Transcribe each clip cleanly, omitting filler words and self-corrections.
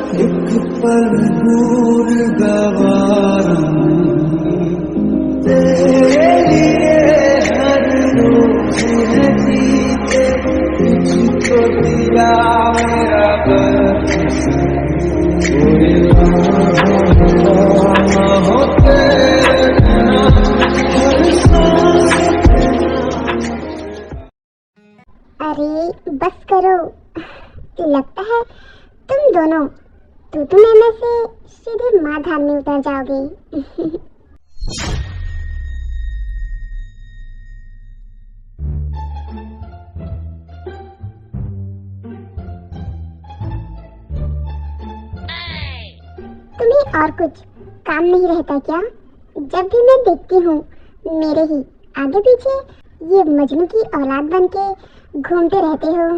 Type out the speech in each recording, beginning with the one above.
एक पल दूर गवारा तेरे लिए हर रोज है जीते तुझको दिया मेरा बस कोई हो तेरे बिना हर सांस। अरे बस करो, लगता है तुम दोनों तू मैं से सीधे माँ धाम में उतर जाओगे। तुम्हें और कुछ काम नहीं रहता क्या? जब भी मैं देखती हूँ मेरे ही आगे पीछे ये मजनू की औलाद बनके घूमते रहते हो।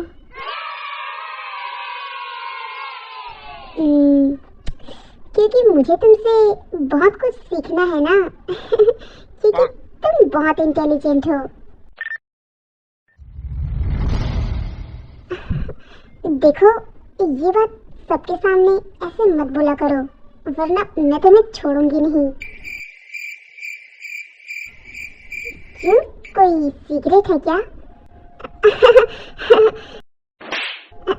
क्योंकि मुझे तुमसे बहुत कुछ सीखना है ना। क्योंकि तुम बहुत इंटेलिजेंट हो। देखो, ये बात सबके सामने ऐसे मत बोला करो, वरना मैं तुम्हें छोड़ूंगी नहीं। क्यों, कोई सीक्रेट है क्या?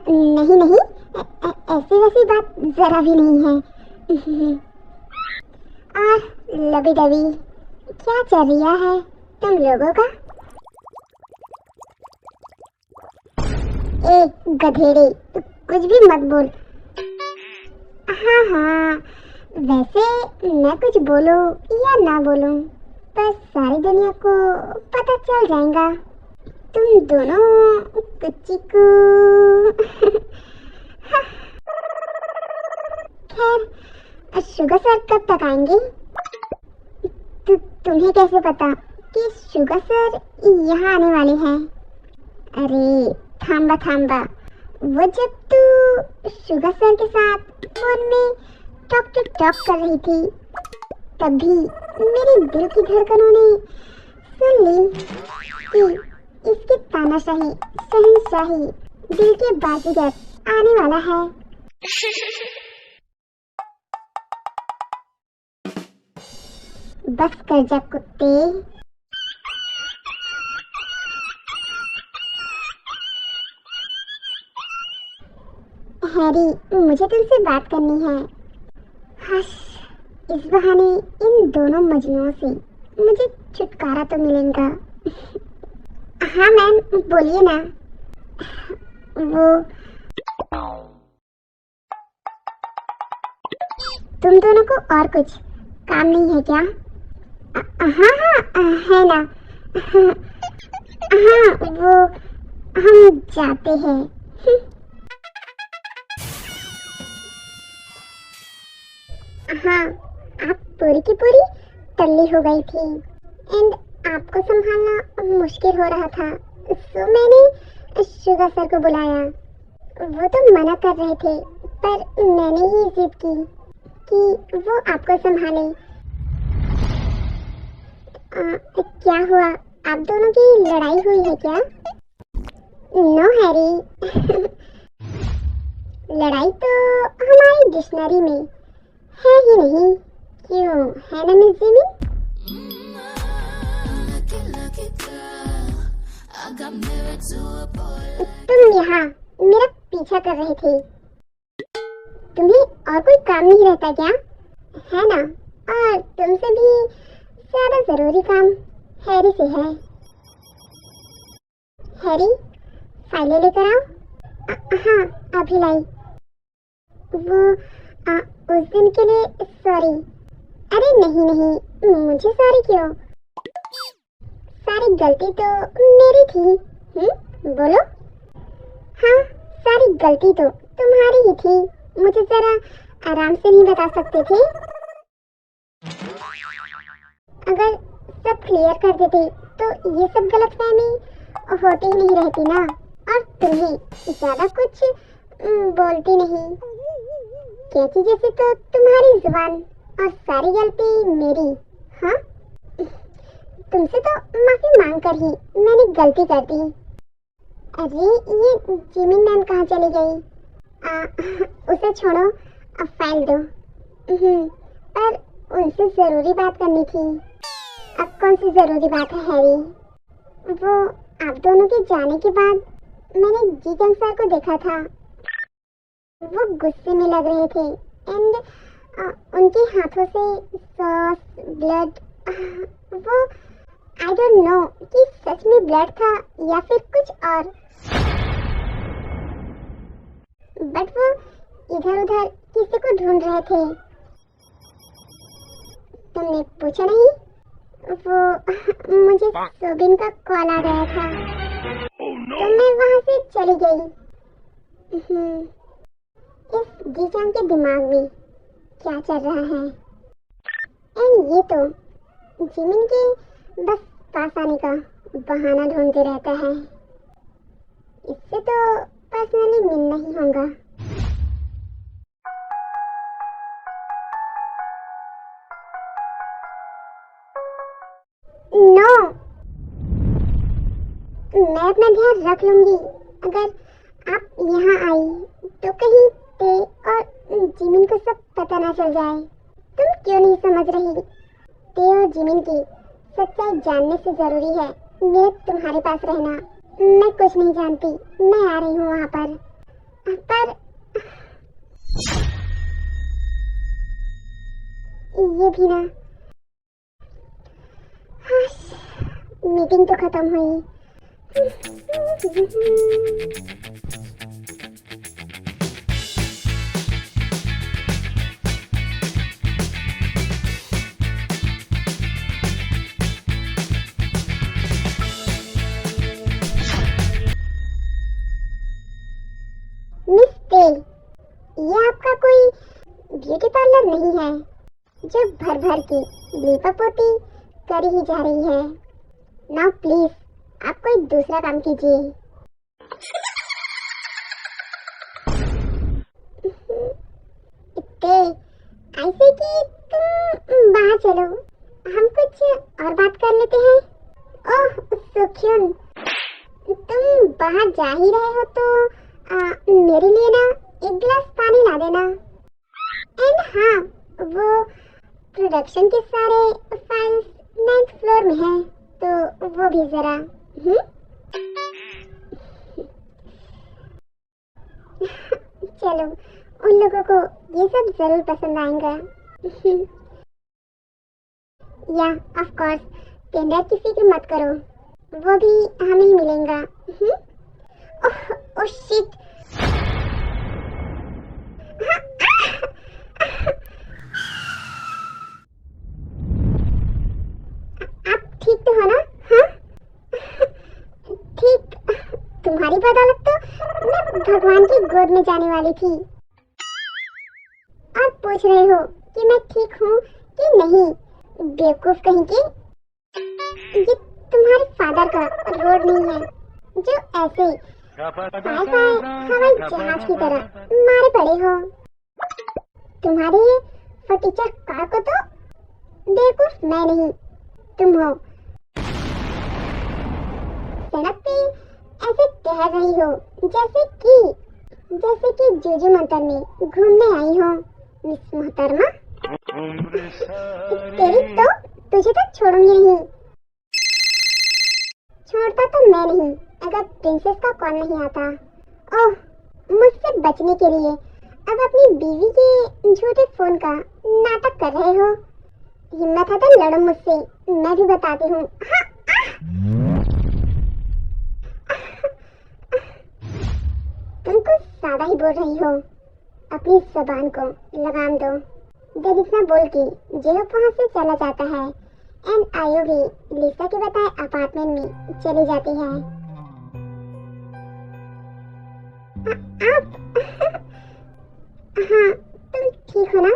नहीं नहीं, ऐसी वैसी बात जरा भी नहीं है। और लबी डबी क्या चल रहा है तुम लोगों का? ए गधेड़े, कुछ भी मत बोल। हाँ, वैसे मैं कुछ बोलूं या ना बोलूं, बस सारी दुनिया को पता चल जाएगा तुम दोनों कुच्ची को। खैर, शुगर सर कब तक आएंगे? तुम्हें कैसे पता कि शुगर सर यहाँ आने वाले हैं? अरे थांबा, वो जब तू शुगर सर के साथ फोन में टॉक कर रही थी, तभी मेरे दिल की धड़कनों ने सुन ली कि इसके तानाशाही शहंशाही दिल के बाजीगर आने वाला है। बस कर जा कुत्ते। हैरी, मुझे तुमसे बात करनी है। हश, इस बहाने इन दोनों मजनुओं से मुझे छुटकारा तो मिलेगा। हाँ मैम, बोलिए ना। वो तुम दोनों को और कुछ काम नहीं है क्या? हाँ, है ना। हाँ, वो हम जाते हैं। हाँ, आप पूरी की पूरी टल्ली हो गई थी एंड आपको संभालना मुश्किल हो रहा था, सो मैंने शुगर सर को बुलाया। वो तो मना कर रहे थे, पर मैंने ही जिद की कि वो आपको संभाले। क्या हुआ, आप दोनों की लड़ाई हुई है क्या? नो हैरी, लड़ाई तो हमारी डिक्शनरी में है ही नहीं। क्यों, है ना मिस जिमी? तुम यहाँ मेरा पीछा कर रहे थे, तुम्हें और कोई काम नहीं रहता क्या? है ना, और तुमसे भी ज्यादा जरूरी काम हैरी से है। हैरी, फाइलें लेकर आओ। हाँ, अभी लाई। वो उस दिन के लिए सॉरी। अरे नहीं, मुझे सॉरी क्यों? सारी गलती तो मेरी थी। बोलो। हाँ, सारी गलती तो तुम्हारी ही थी। मुझे जरा आराम से नहीं बता सकते थे? अगर सब क्लियर कर देते तो ये सब गलतफहमी होती ही नहीं रहती ना, और तुम्हें ज्यादा कुछ बोलती नहीं। कैची जैसे तो तुम्हारी जुबान और सारी गलती मेरी। हाँ, तुमसे तो माफी मांग कर ही मैंने गलती कर दी। अरे ये जिमिन मैम कहाँ चली गई? उसे छोड़ो, अब फाइल दो। पर उनसे जरूरी बात करनी थी। अब कौन सी जरूरी बात है हैरी? वो आप दोनों के जाने के बाद मैंने जीजंग सर को देखा था। वो गुस्से में लग रहे थे एंड उनके हाथों से सॉस, ब्लड, वो आई डोंट नो कि सच में ब्लड था या फिर कुछ और। बट वो इधर उधर किसी को ढूंढ रहे थे। तुमने पूछा नहीं? वो मुझे सोबिन का कॉल आ गया था तो मैं वहां से चली गई। इस जीजान के दिमाग में क्या चल रहा है? एंड ये तो जिमिन के बस पास आने का बहाना ढूंढते रहता है। इससे तो पर्सनली मिलना ही होगा। नो, मैं अपना ध्यान रख लूंगी। अगर आप यहाँ आई तो कहीं ते और जिमिन को सब पता ना चल जाए। तुम क्यों नहीं समझ रही? ते और जिमिन की सच्चाई जानने से जरूरी है मेरे तुम्हारे पास रहना। मैं कुछ नहीं जानती। मैं आ रही हूँ वहाँ पर ये भी ना। मीटिंग तो खत्म हुई। मिस ते, ये आपका कोई ब्यूटी पार्लर नहीं है जो भर भर के लीपापोती कर ही जा रही है। नाउ प्लीज आप कोई दूसरा काम कीजिए। ते, ऐसे कि तुम बाहर चलो, हम कुछ और बात कर लेते हैं। ओह सुख्युन, तुम बाहर जा ही रहे हो तो मेरे लिए ना एक गिलास पानी ला देना। एंड हाँ, वो प्रोडक्शन के सारे फाइल्स 9th फ्लोर में हैं तो वो भी जरा। चलो, उन लोगों को ये सब जरूर पसंद आएगा। या ऑफ कोर्स, टेंडर की फिक्र मत करो, वो भी हमें ही मिलेगा। Oh shit. आप ठीक तो हो ना? हाँ ठीक। तुम्हारी बदौलत तो मैं भगवान की गोद में जाने वाली थी। और पूछ रहे हो कि मैं ठीक हूँ कि नहीं? बेवकूफ कहीं के। ये तुम्हारे फादर का रोड नहीं है जो ऐसे हवाई जहाज की तरह मारे पड़े हो। तुम्हारे फटीचर कार को तो बेवकूफ मैं नहीं, तुम हो। सड़क पे ऐसे टहल रही हो जैसे कि जुजू मंतर में घूमने आई हो। मिस मोहतरमा, तेरी तो तुझे तो छोड़ूंगी नहीं। छोड़ता तो मैं नहीं अगर प्रिंसेस का कॉल नहीं आता। ओह, मुझसे बचने के लिए अब अपनी बीवी के झूठे फोन का नाटक कर रहे हो। हिम्मत है तो लड़ो मुझसे, मैं भी बताती हूँ। तुम कुछ ज्यादा ही बोल रही हो। अपनी जबान को लगाम दो। जब इतना बोल के जेहोप वहाँ से चला जाता है एंड आयो भी लिसा के बताए अपार्टमेंट में चली जाती है। आप हाँ, तुम ठीक हो ना?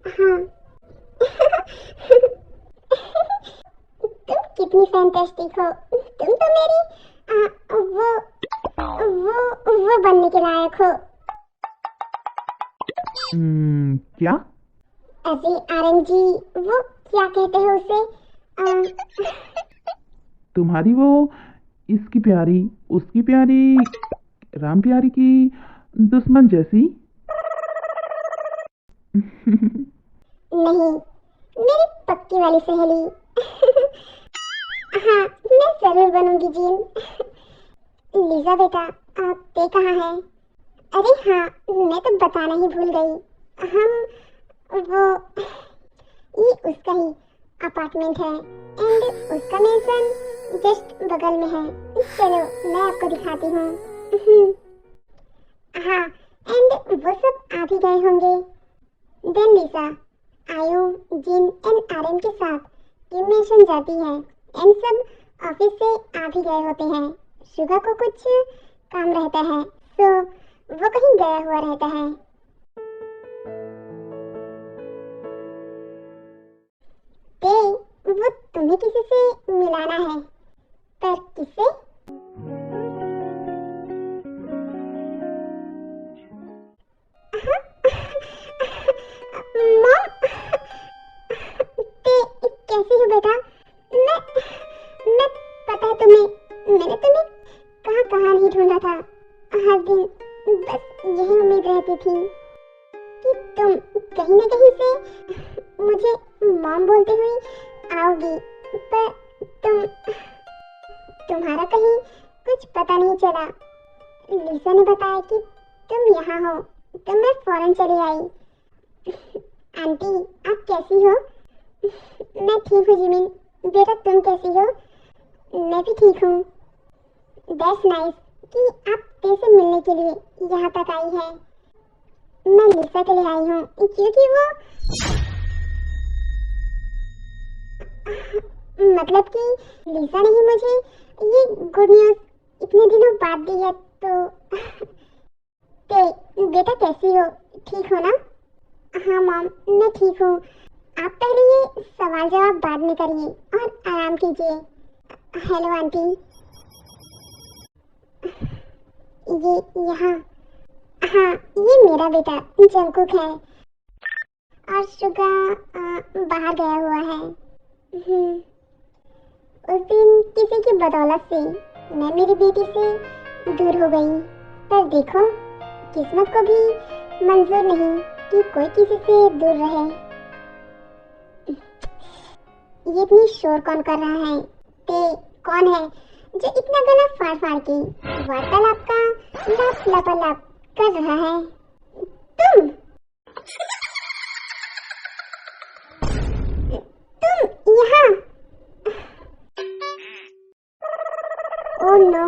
हाँ। तुम कितनी फैंटास्टिक हो। तुम तो मेरी वो बनने के लायक हो। क्या? अजी आरएमजी, वो क्या कहते हैं उसे? तुम्हारी वो इसकी प्यारी, उसकी प्यारी, राम प्यारी की दुश्मन जैसी। नहीं, मेरी पक्की वाली सहेली। हाँ, मैं जरूर बनूंगी जीन। लीजा बेटा, ते कहाँ है? अरे हाँ, मैं तो बताना ही भूल गई। वो ये उसका ही अपार्टमेंट है एंड उसका मेंशन जस्ट बगल में है। चलो मैं आपको दिखाती हूँ। हाँ, एंड वो सब आ भी गए होंगे। देन लिसा, आयु, जिन एंड आरएम के साथ ये मेंशन जाती है एंड सब ऑफिस से आ भी गए होते हैं। शुगा को कुछ काम रहता है तो वो कहीं गया हुआ रहता है। ते वो तुम्हें किसी से मिलाना है, पर किससे? मॉम, ते कैसी हो बेटा? मैं पता है तुम्हें, मैंने तुम्हें कहाँ कहाँ नहीं ढूंढा था। हर दिन बस यही उम्मीद रहती थी कि तुम कहीं न कहीं से मुझे मॉम बोलते हुए आओगी, पर तुम्हारा कहीं कुछ पता नहीं चला। लिसा ने बताया कि तुम यहाँ हो तो मैं फौरन चली आई। आंटी, आप कैसी हो? मैं ठीक हूँ जिमिन। बेटा तुम कैसी हो? मैं भी ठीक हूँ। दैट्स नाइस कि आप ते से मिलने के लिए यहाँ तक आई है। मैं लिसा के लिए आई हूँ क्योंकि वो मतलब कि लिसा ने ही मुझे ये गुड न्यूज़ इतने दिनों बाद दी है। तो ते बेटा कैसी हो? ठीक हो ना? हाँ मॉम, मैं ठीक हूँ। आप पहले ये सवाल जवाब बाद में करिए और आराम कीजिए। Hello aunty. ये यहाँ, हाँ ये मेरा बेटा जंकुक है और शुगा बाहर गया हुआ है। उस दिन किसी की बदौलत से मैं मेरी बेटी से दूर हो गई, पर देखो किस्मत को भी मंजूर नहीं कि कोई किसी से दूर रहे। ये इतनी शोर कौन कर रहा है? ते कौन है जो इतना गला फाड़ फाड़ के वार्तालाप का लाप कर रहा है? तुम यहाँ? ओह नो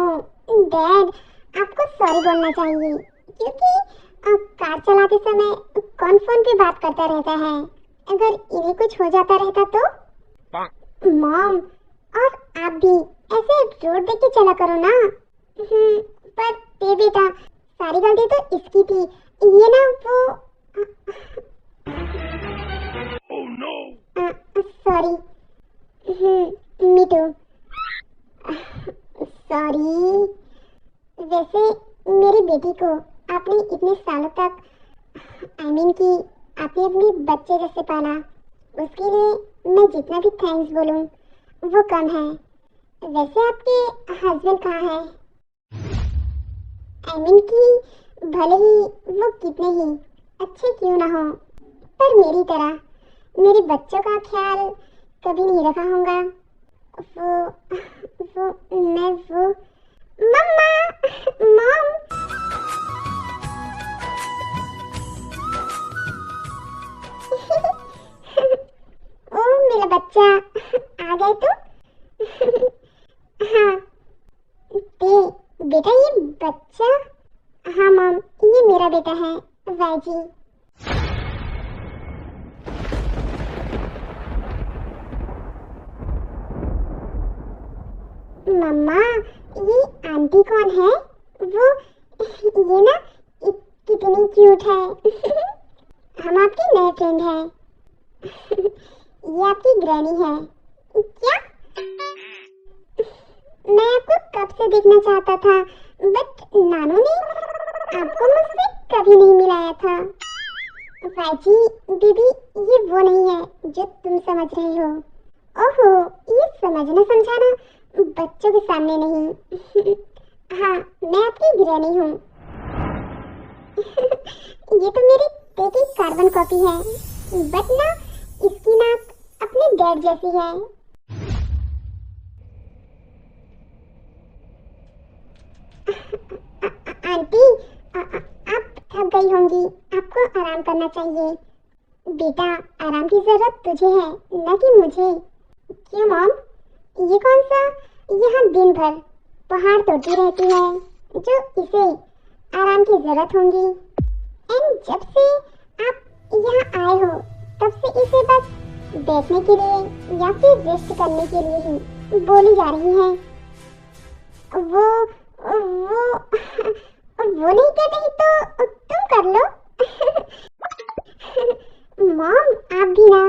डैड, आपको सॉरी बोलना चाहिए क्योंकि कार चलाते समय कौन फोन पे बात करता रहता है। अगर इन्हें कुछ हो जाता रहता तो? मॉम, और आप भी ऐसे रोड देख के चला करो ना। पर ते बेटा, सारी गलती तो इसकी थी। ये ना वो oh no sorry. Me too. Sorry. वैसे मेरी बेटी को आपने इतने सालों तक कि आपने अपने बच्चे जैसे पाला, उसके लिए मैं जितना भी थैंक्स बोलूं वो कम है। वैसे आपके हस्बैंड कहाँ है? कि भले ही वो कितने ही अच्छे क्यों ना हो, पर मेरी तरह मेरे बच्चों का ख्याल कभी नहीं रखा होगा। वो मम्मा, मॉम। ओ मेरा बच्चा, आ गए तुम? हाँ बेटा, ये बच्चा? हाँ मॉम, ये मेरा बेटा है वाईजी। मम्मा, ये आंटी कौन है? वो ये ना कितनी क्यूट है। हम आपके नए फ्रेंड हैं। ये आपकी ग्रैनी है क्या? मैं आपको कब से देखना चाहता था, बट नानू ने आपको मुझसे कभी नहीं मिलाया था। वाईजी दीदी, ये वो नहीं है जो तुम समझ रही हो। ओहो, ये समझना समझाना बच्चों के सामने नहीं। हाँ, मैं आपकी ग्रैनी हूँ। ये तो मेरी कुत्ते की कार्बन कॉपी है, बट ना इसकी नाक अपने डैड जैसी है। आंटी, आप थक गई होंगी, आपको आराम करना चाहिए। बेटा, आराम की जरूरत तुझे है, न कि मुझे। क्यों मॉम, ये कौन सा यहाँ दिन भर पहाड़ तोड़ती रहती है जो इसे आराम की जरूरत होंगी। एंड जब से आप यहाँ आए हो तब से इसे बस बैठने के लिए या फिर रेस्ट करने के लिए ही बोली जा रही है। वो वो नहीं कर रही तो तुम कर लो। मॉम, आप भी ना।